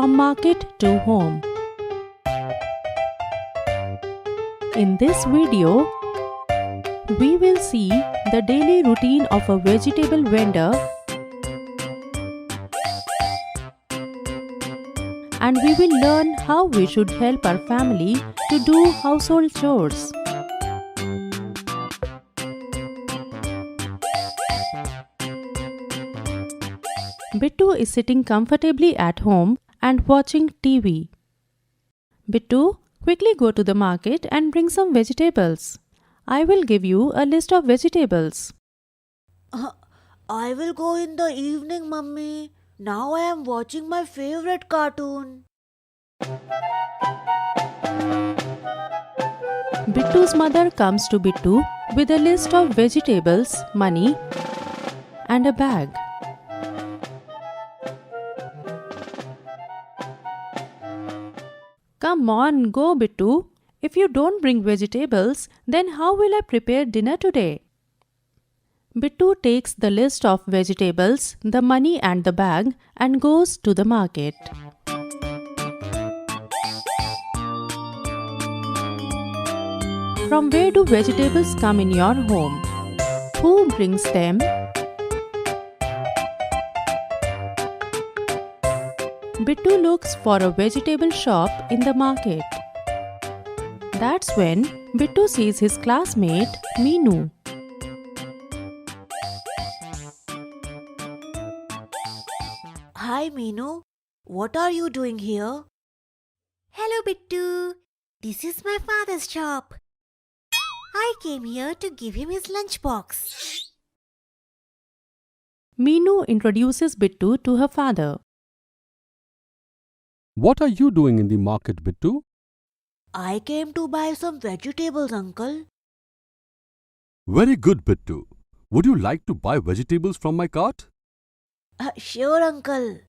from market to home. In this video, we will see the daily routine of a vegetable vendor and we will learn how we should help our family to do household chores. Bittu is sitting comfortably at home and watching TV. Bittu, quickly go to the market and bring some vegetables. I will give you a list of vegetables. I will go in the evening, Mummy. Now I am watching my favorite cartoon. Bittu's mother comes to Bittu with a list of vegetables, money, and a bag. Come on, go Bittu. If you don't bring vegetables, then how will I prepare dinner today? Bittu takes the list of vegetables, the money and the bag and goes to the market. From where do vegetables come in your home? Who brings them? Bittu looks for a vegetable shop in the market. That's when Bittu sees his classmate Meenu. Hi, Meenu. What are you doing here? Hello, Bittu. This is my father's shop. I came here to give him his lunchbox. Meenu introduces Bittu to her father. What are you doing in the market, Bittu? I came to buy some vegetables, uncle. Very good, Bittu. Would you like to buy vegetables from my cart? Sure, uncle.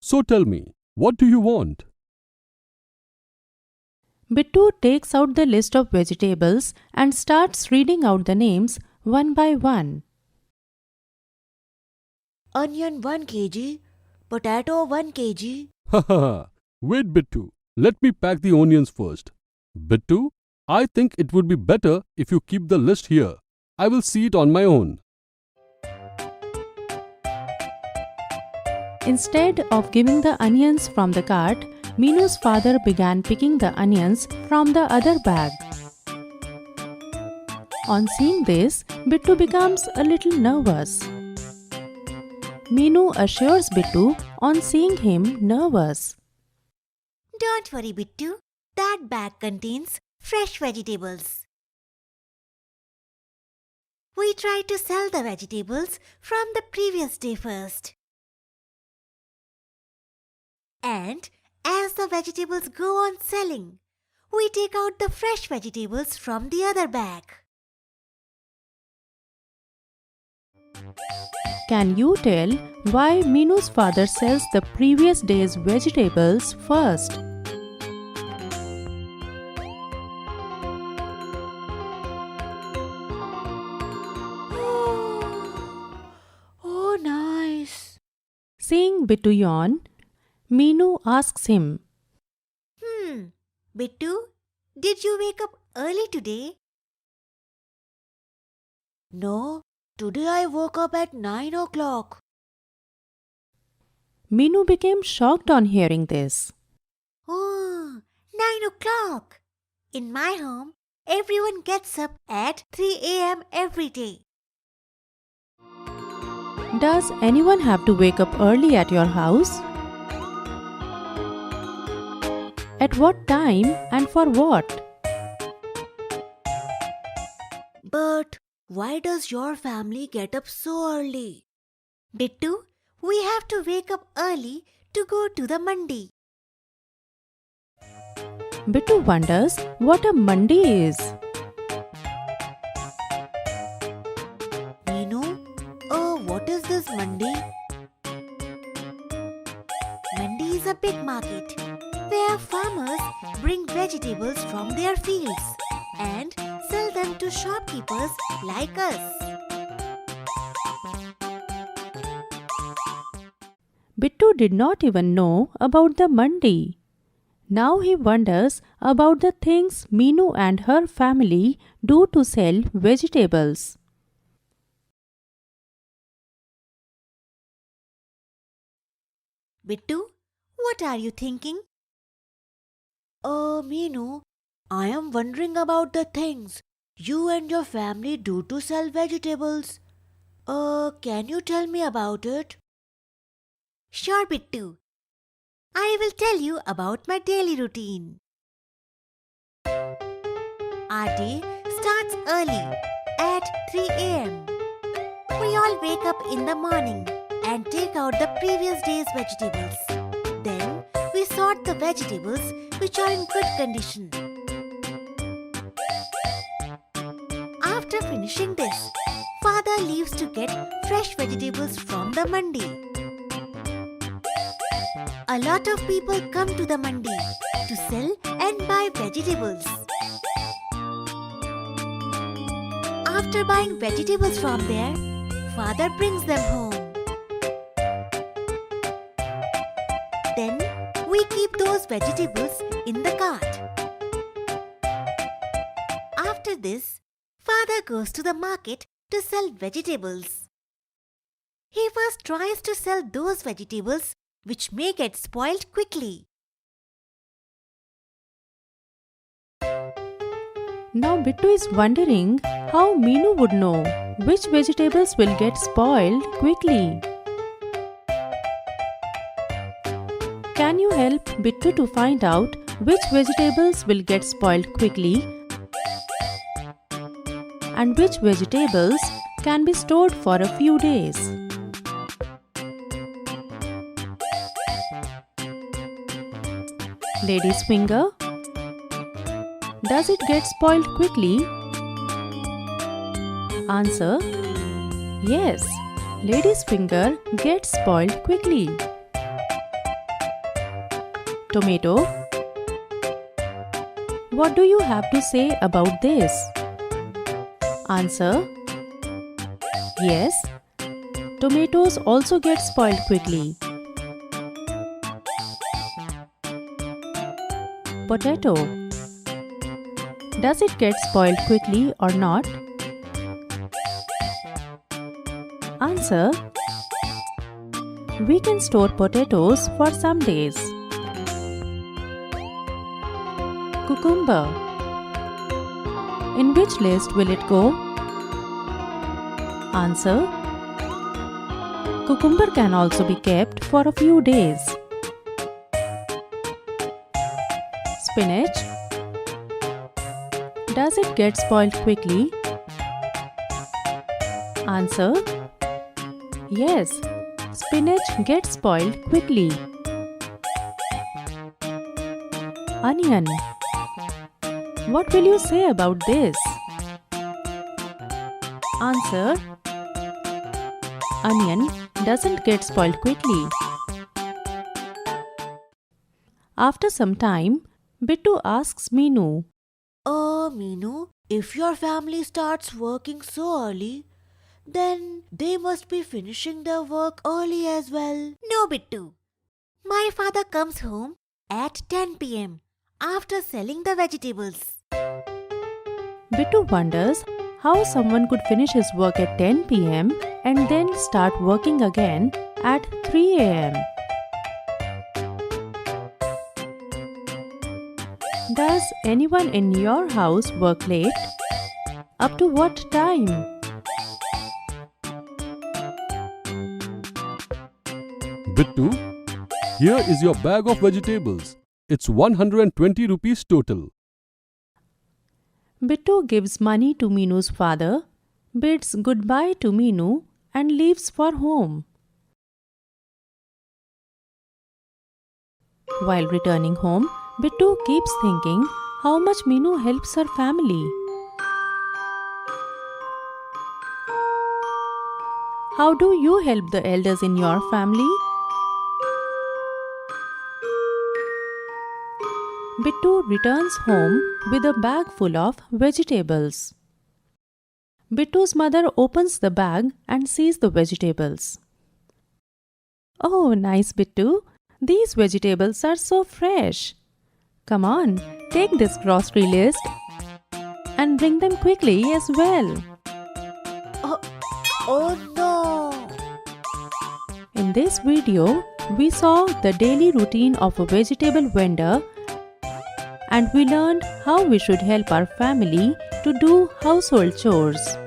So tell me, what do you want? Bittu takes out the list of vegetables and starts reading out the names one by one. Onion 1 kg, potato 1 kg. Haha, wait, Bittu. Let me pack the onions first. Bittu, I think it would be better if you keep the list here. I will see it on my own. Instead of giving the onions from the cart, Meenu's father began picking the onions from the other bag. On seeing this, Bittu becomes a little nervous. Meenu assures Bittu on seeing him nervous. Don't worry, Bittu. That bag contains fresh vegetables. We try to sell the vegetables from the previous day first. And as the vegetables go on selling, we take out the fresh vegetables from the other bag. Can you tell why Meenu's father sells the previous day's vegetables first? Oh, nice. Seeing Bittu yawn, Meenu asks him, Bittu, did you wake up early today? No, today I woke up at 9 o'clock. Meenu became shocked on hearing this. Oh, 9 o'clock. In my home, everyone gets up at 3 a.m. every day. Does anyone have to wake up early at your house? At what time and for what? But why does your family get up so early? Bittu, we have to wake up early to go to the mandi. Bittu wonders what a mandi is. Meenu, what is this mandi? Mandi is a big market where farmers bring vegetables from their fields and sell them to shopkeepers like us. Bittu did not even know about the mandi. Now he wonders about the things Meenu and her family do to sell vegetables. Bittu, what are you thinking? Meenu, I am wondering about the things you and your family do to sell vegetables. Can you tell me about it? Sure, Bittu. I will tell you about my daily routine. Our day starts early at 3 a.m. We all wake up in the morning and take out the previous day's vegetables. Then we sort the vegetables which are in good condition. After finishing this, Father leaves to get fresh vegetables from the mandi. A lot of people come to the mandi to sell and buy vegetables. After buying vegetables from there, Father brings them home. Then we keep those vegetables in the cart. After this, Father goes to the market to sell vegetables. He first tries to sell those vegetables which may get spoiled quickly. Now Bittu is wondering how Meenu would know which vegetables will get spoiled quickly. Can you help Bittu to find out which vegetables will get spoiled quickly and which vegetables can be stored for a few days? Lady's finger. Does it get spoiled quickly? Answer: yes, lady's finger gets spoiled quickly. Tomato. What do you have to say about this? Answer: yes, tomatoes also get spoiled quickly. Potato. Does it get spoiled quickly or not? Answer: we can store potatoes for some days. Cucumber. In which list will it go? Answer: cucumber can also be kept for a few days. Spinach. Does it get spoiled quickly? Answer: yes, spinach gets spoiled quickly. Onion. What will you say about this? Answer: onion doesn't get spoiled quickly. After some time, Bittu asks Meenu, Meenu, if your family starts working so early, then they must be finishing their work early as well. No, Bittu. My father comes home at 10 p.m. after selling the vegetables. Bittu wonders how someone could finish his work at 10 p.m. and then start working again at 3 a.m. Does anyone in your house work late? Up to what time? Bittu, here is your bag of vegetables. It's 120 rupees total. Bittu gives money to Meenu's father, bids goodbye to Meenu and leaves for home. While returning home, Bittu keeps thinking how much Meenu helps her family. How do you help the elders in your family? Bittu returns home with a bag full of vegetables. Bittu's mother opens the bag and sees the vegetables. Oh, nice, Bittu. These vegetables are so fresh. Come on, take this grocery list and bring them quickly as well. Oh no! In this video, we saw the daily routine of a vegetable vendor and we learned how we should help our family to do household chores.